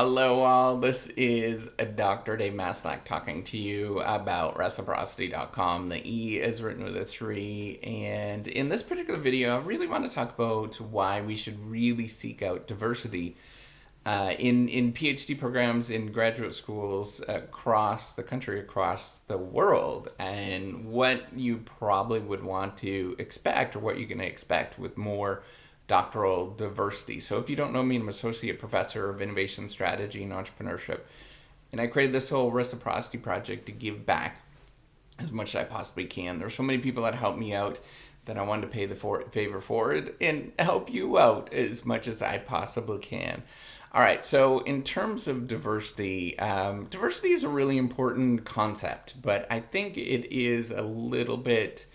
Hello all, this is Dr. Dave Maslach talking to you about reciprocity.com. The E is written with a 3, and in this particular video I really want to talk about why we should really seek out diversity in PhD programs in graduate schools across the country, across the world, and what you probably would want to expect or what you're going to expect with more doctoral diversity. So if you don't know me, I'm an associate professor of innovation strategy and entrepreneurship. And I created this whole reciprocity project to give back as much as I possibly can. There's so many people that helped me out that I wanted to pay the favor forward and help you out as much as I possibly can. All right, so in terms of diversity, diversity is a really important concept, but I think it is a little bit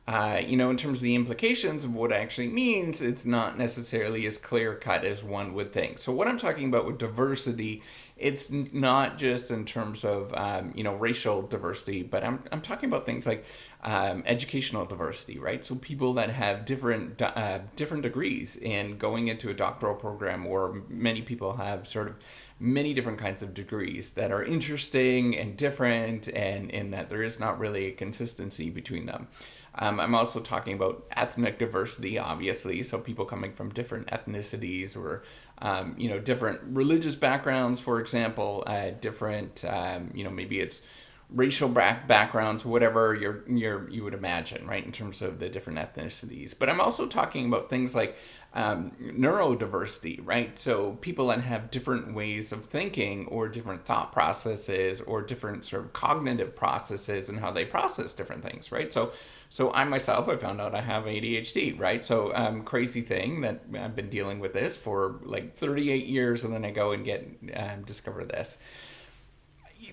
in terms of the implications of what it actually means, it's not necessarily as clear cut as one would think. So what I'm talking about with diversity, it's not just in terms of racial diversity, but I'm talking about things like educational diversity, right? So people that have different degrees and going into a doctoral program, or many people have sort of many different kinds of degrees that are interesting and different, and in that there is not really a consistency between them. I'm also talking about ethnic diversity, obviously, so people coming from different ethnicities or, different religious backgrounds, for example, different, maybe it's racial backgrounds, whatever you would imagine, right, in terms of the different ethnicities. But I'm also talking about things like neurodiversity, right? So people that have different ways of thinking or different thought processes or different sort of cognitive processes and how they process different things, right? So I myself, I found out I have ADHD, right? So crazy thing that I've been dealing with this for like 38 years, and then I go and discover this.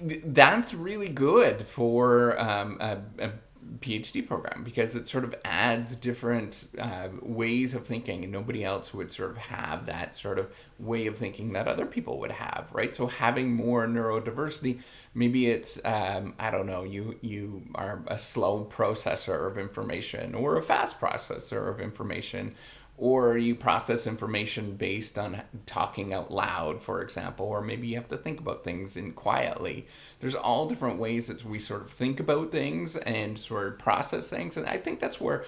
That's really good for a PhD program because it sort of adds different ways of thinking, and nobody else would sort of have that sort of way of thinking that other people would have, right? So having more neurodiversity, maybe it's I don't know, you are a slow processor of information or a fast processor of information, or you process information based on talking out loud, for example, or maybe you have to think about things in quietly. There's all different ways that we sort of think about things and sort of process things, and I think that's where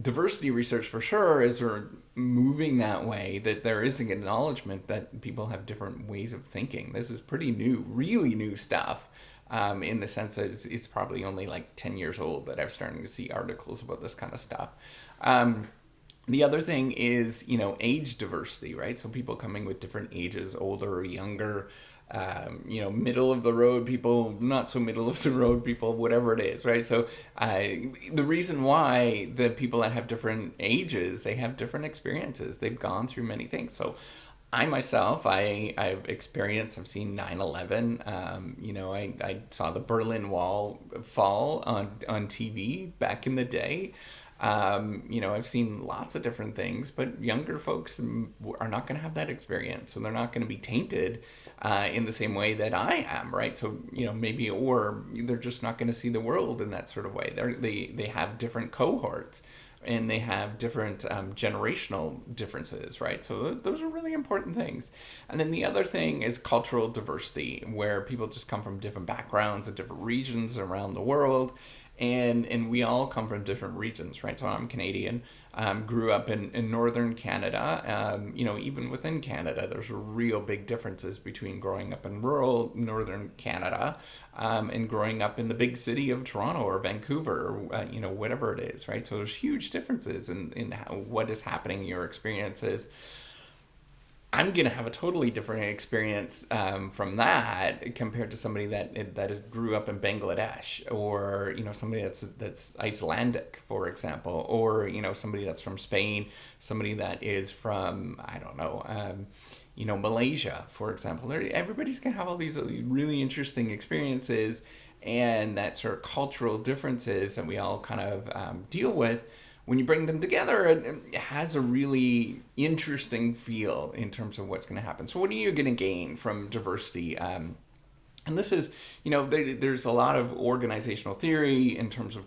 diversity research for sure is sort of moving that way, that there is an acknowledgement that people have different ways of thinking. This is pretty new, really new stuff. In the sense that it's probably only like 10 years old that I'm starting to see articles about this kind of stuff. The other thing is, age diversity, right? So people coming with different ages, older or younger, middle of the road people, not so middle of the road people, whatever it is, right? So the reason why the people that have different ages, they have different experiences. They've gone through many things. So I myself, I've experienced, I've seen 9/11. I saw the Berlin Wall fall on TV back in the day. I've seen lots of different things, but younger folks are not going to have that experience, so they're not going to be tainted in the same way that I am, right? So, maybe, or they're just not going to see the world in that sort of way. They have different cohorts, and they have different generational differences, right? So those are really important things. And then the other thing is cultural diversity, where people just come from different backgrounds and different regions around the world. And we all come from different regions, right? So I'm Canadian, grew up in northern Canada. Even within Canada, there's real big differences between growing up in rural northern Canada and growing up in the big city of Toronto or Vancouver, or, whatever it is, right? So there's huge differences in what is happening in your experiences. I'm gonna have a totally different experience from that compared to somebody that grew up in Bangladesh, or somebody that's Icelandic, for example, or somebody that's from Spain, somebody that is from, I don't know, Malaysia, for example. Everybody's gonna have all these really interesting experiences, and that sort of cultural differences that we all kind of deal with. When you bring them together, it has a really interesting feel in terms of what's going to happen. So what are you going to gain from diversity? And this is, there's a lot of organizational theory in terms of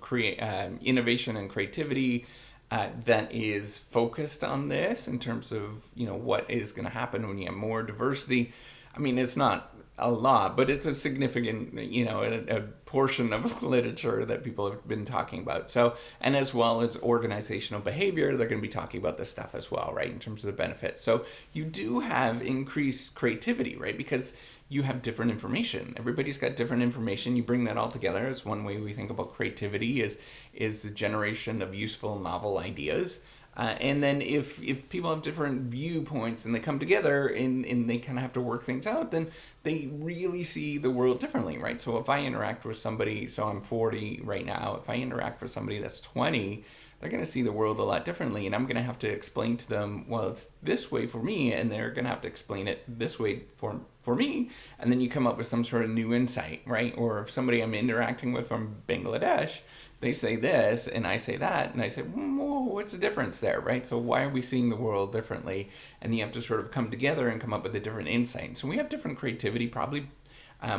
innovation and creativity that is focused on this in terms of, what is going to happen when you have more diversity. I mean, it's not a lot, but it's a significant, a portion of literature that people have been talking about. So, and as well as organizational behavior, they're going to be talking about this stuff as well, right, in terms of the benefits. So you do have increased creativity, right, because you have different information. Everybody's got different information. You bring that all together. It's one way we think about creativity is the generation of useful, novel ideas. And then if people have different viewpoints and they come together and they kind of have to work things out, then they really see the world differently, right? So if I interact with somebody, so I'm 40 right now, if I interact with somebody that's 20, they're going to see the world a lot differently. And I'm going to have to explain to them, well, it's this way for me, and they're going to have to explain it this way for me. And then you come up with some sort of new insight, right? Or if somebody I'm interacting with from Bangladesh, they say this and I say that, and I say, whoa, what's the difference there, right? So why are we seeing the world differently? And you have to sort of come together and come up with a different insight. So we have different creativity, probably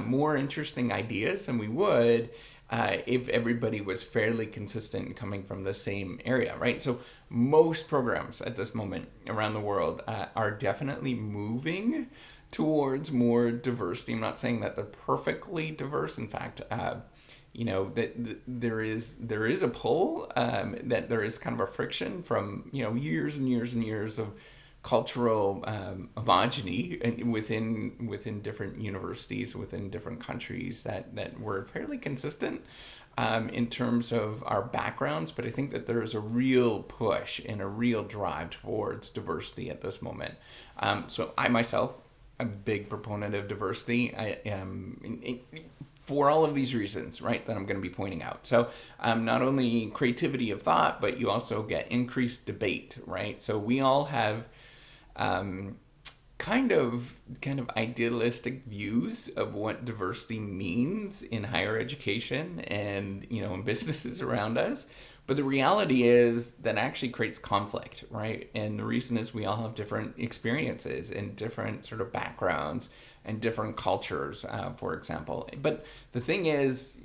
more interesting ideas than we would if everybody was fairly consistent and coming from the same area, right? So most programs at this moment around the world are definitely moving towards more diversity. I'm not saying that they're perfectly diverse. In fact, that there is a pull, that there is kind of a friction from years and years and years of cultural homogeny within different universities, within different countries that were fairly consistent in terms of our backgrounds. But I think that there is a real push and a real drive towards diversity at this moment. So I myself, a big proponent of diversity. I am for all of these reasons, right, that I'm going to be pointing out. So not only creativity of thought, but you also get increased debate, right? So we all have kind of idealistic views of what diversity means in higher education and in businesses around us. But the reality is that actually creates conflict, right? And the reason is we all have different experiences and different sort of backgrounds and different cultures, for example. But the thing is,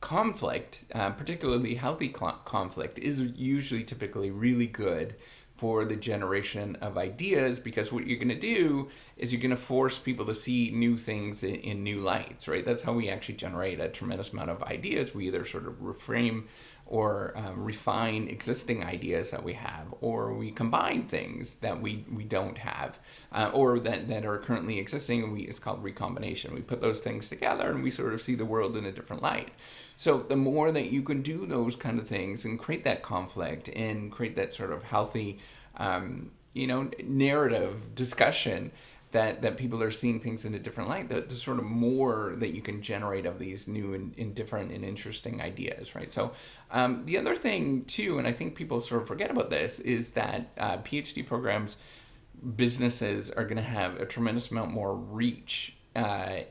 conflict, particularly healthy conflict, is usually typically really good for the generation of ideas, because what you're going to do is you're going to force people to see new things in new lights, right? That's how we actually generate a tremendous amount of ideas. We either sort of reframe or refine existing ideas that we have, or we combine things that we don't have, or that are currently existing, and it's called recombination. We put those things together and we sort of see the world in a different light. So the more that you can do those kind of things and create that conflict and create that sort of healthy, narrative discussion, that people are seeing things in a different light, the sort of more that you can generate of these new and different and interesting ideas, right? So the other thing too, and I think people sort of forget about this, is that PhD programs, businesses are going to have a tremendous amount more reach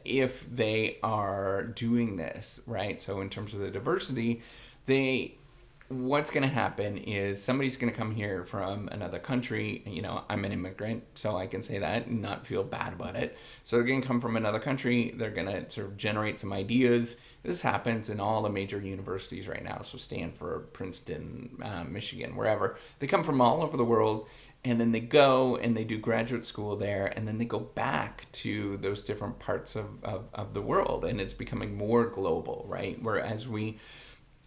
if they are doing this, right? So in terms of the diversity, what's going to happen is somebody's going to come here from another country. I'm an immigrant, so I can say that and not feel bad about it. So they're going to come from another country. They're going to sort of generate some ideas. This happens in all the major universities right now. So Stanford, Princeton, Michigan, wherever. They come from all over the world, and then they go and they do graduate school there, and then they go back to those different parts of the world, and it's becoming more global, right? Whereas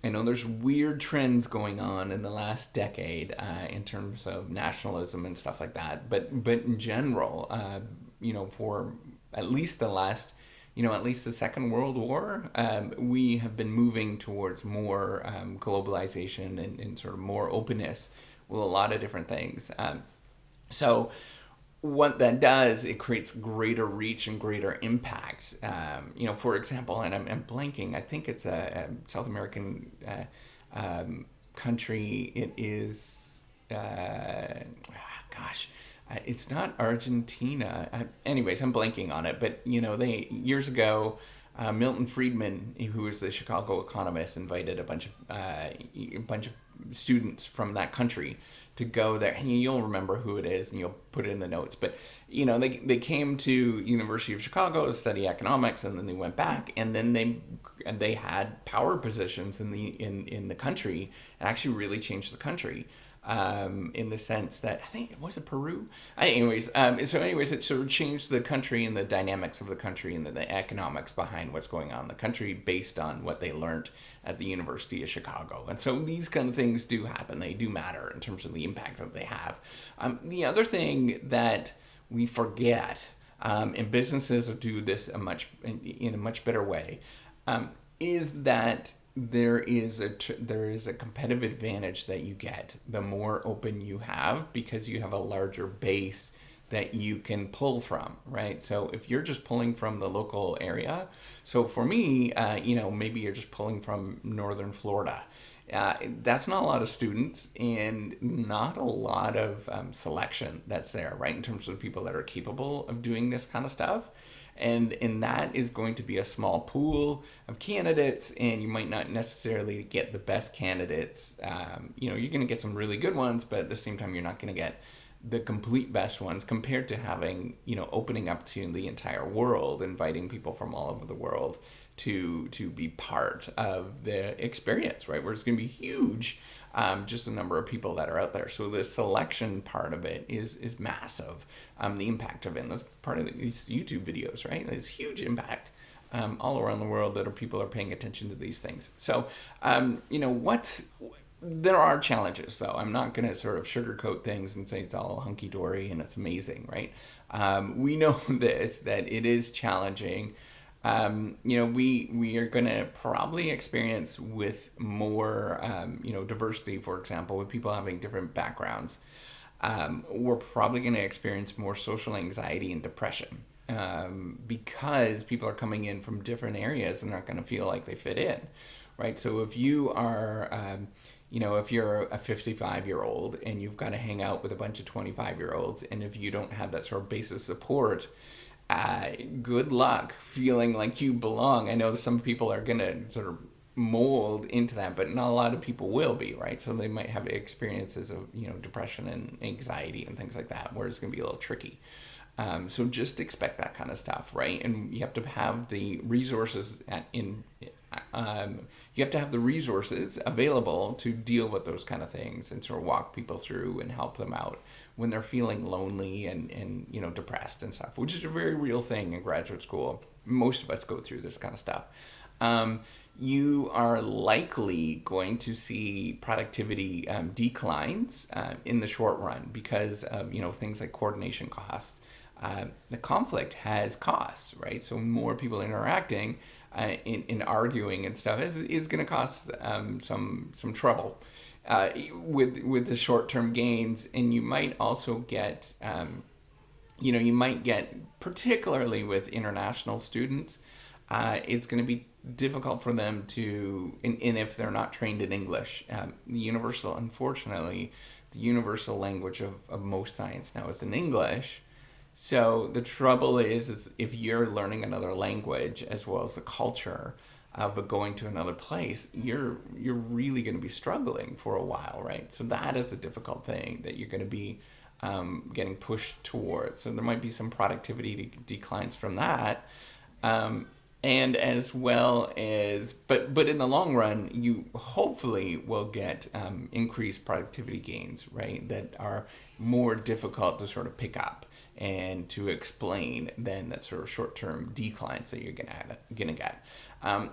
I know there's weird trends going on in the last decade in terms of nationalism and stuff like that. But in general, for at least at least the Second World War, we have been moving towards more globalization and sort of more openness with a lot of different things. So what that does, it creates greater reach and greater impact. For example, and I'm blanking, I think it's a South American country. It is, it's not Argentina. Anyways, I'm blanking on it. But, they years ago, Milton Friedman, who was the Chicago economist, invited a bunch of students from that country to go there. And you'll remember who it is, and you'll put it in the notes. But they came to University of Chicago to study economics, and then they went back, and then they had power positions in the country, and actually really changed the country. in the sense that I think it was Peru. Anyways, it sort of changed the country and the dynamics of the country and the economics behind what's going on in the country based on what they learned at the University of Chicago. And so these kind of things do happen. They do matter in terms of the impact that they have. The other thing that we forget, and businesses do this in a much better way, is that there is a competitive advantage that you get the more open you have, because you have a larger base that you can pull from, right? So if you're just pulling from the local area, so for me, maybe you're just pulling from northern Florida. That's not a lot of students and not a lot of selection that's there, right? In terms of people that are capable of doing this kind of stuff. And that is going to be a small pool of candidates, and you might not necessarily get the best candidates. You're going to get some really good ones, but at the same time, you're not going to get the complete best ones compared to having, opening up to the entire world, inviting people from all over the world to be part of the experience, right? Where it's going to be huge. Just the number of people that are out there. So the selection part of it is massive. The impact of it, and that's part of these YouTube videos, right? There's huge impact all around the world that people are paying attention to these things. So, there are challenges, though. I'm not going to sort of sugarcoat things and say it's all hunky-dory and it's amazing, right? We know that it is challenging. We are going to probably experience with more, diversity, for example, with people having different backgrounds. We're probably going to experience more social anxiety and depression because people are coming in from different areas and aren't going to feel like they fit in, right? So if you are, if you're a 55-year-old and you've got to hang out with a bunch of 25-year-olds, and if you don't have that sort of base of support, good luck feeling like you belong. I know some people are going to sort of mold into that, but not a lot of people will be, right? So they might have experiences of, depression and anxiety and things like that, where it's going to be a little tricky. So just expect that kind of stuff, right? And you have to have the resources available to deal with those kind of things and sort of walk people through and help them out when they're feeling lonely and depressed and stuff, which is a very real thing in graduate school. Most of us go through this kind of stuff. You are likely going to see productivity declines in the short run because of things like coordination costs. The conflict has costs, right? So more people interacting in arguing and stuff is going to cost some trouble with the short-term gains. And you might also get, particularly with international students, it's going to be difficult for them to, and if they're not trained in English. Unfortunately, the universal language of most science now is in English. So the trouble is if you're learning another language as well as the culture, but going to another place, you're really going to be struggling for a while, right? So that is a difficult thing that you're going to be getting pushed towards. So there might be some productivity declines from that. And as well as, but in the long run, you hopefully will get increased productivity gains, right? That are more difficult to sort of pick up and to explain than that sort of short-term declines that you're gonna get.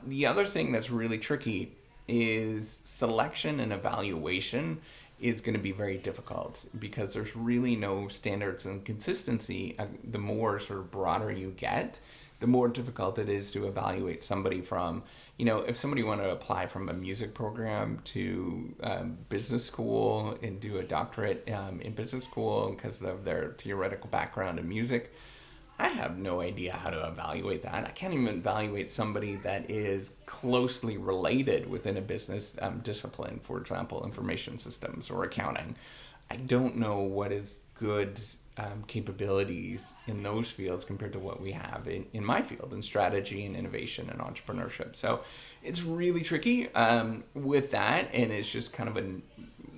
The other thing that's really tricky is selection and evaluation is going to be very difficult because there's really no standards and consistency. The more sort of broader you get, the more difficult it is to evaluate somebody from, if somebody wanted to apply from a music program to business school and do a doctorate in business school because of their theoretical background in music, I have no idea how to evaluate that. I can't even evaluate somebody that is closely related within a business discipline, for example, information systems or accounting. I don't know what is good capabilities in those fields compared to what we have in my field, in strategy and innovation and entrepreneurship. So it's really tricky with that, and it's just kind of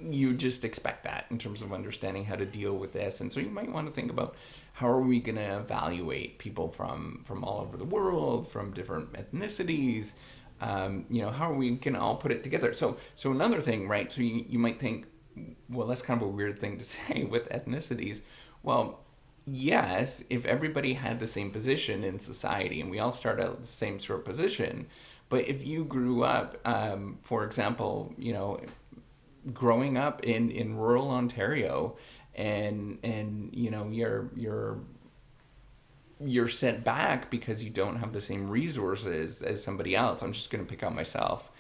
you just expect that in terms of understanding how to deal with this. And so you might want to think about, how are we going to evaluate people from all over the world, from different ethnicities? How are we going to all put it together? So another thing, right? So you might think, well, that's kind of a weird thing to say with ethnicities. Well, yes, if everybody had the same position in society and we all start out the same sort of position, but if you grew up, for example, growing up in rural Ontario, and you're set back because you don't have the same resources as somebody else. I'm just going to pick on myself.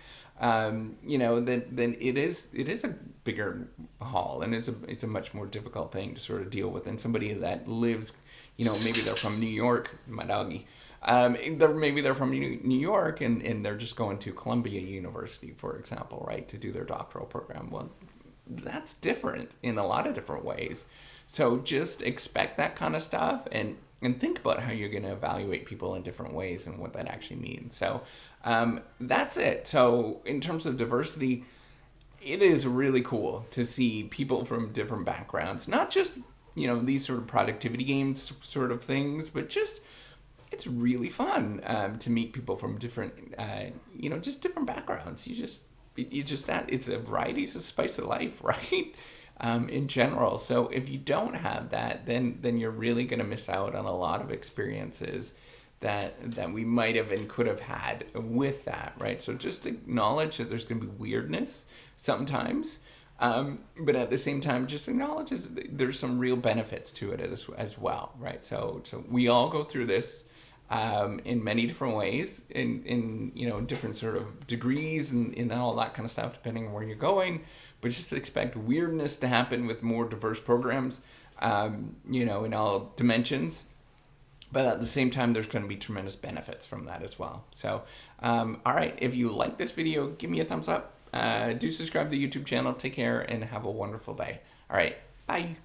Then it is a bigger haul, and it's a much more difficult thing to sort of deal with than somebody that lives, maybe they're from New York, my doggy. Maybe they're from New York, and they're just going to Columbia University, for example, right, to do their doctoral program. Well, that's different in a lot of different ways. So just expect that kind of stuff, and think about how you're going to evaluate people in different ways and what that actually means. So that's it. So in terms of diversity, it is really cool to see people from different backgrounds, not just, these sort of productivity games sort of things, but just, it's really fun to meet people from different, just different backgrounds. It's a variety, it's a spice of life, right? In general. So if you don't have that, then you're really going to miss out on a lot of experiences that we might have and could have had with that, right? So just acknowledge that there's going to be weirdness sometimes, but at the same time, just acknowledge there's some real benefits to it as well, right? So we all go through this in many different ways, in different sort of degrees and all that kind of stuff, depending on where you're going. But just expect weirdness to happen with more diverse programs, in all dimensions. But at the same time, there's going to be tremendous benefits from that as well. So, all right, if you like this video, give me a thumbs up. Do subscribe to the YouTube channel. Take care and have a wonderful day. All right, bye.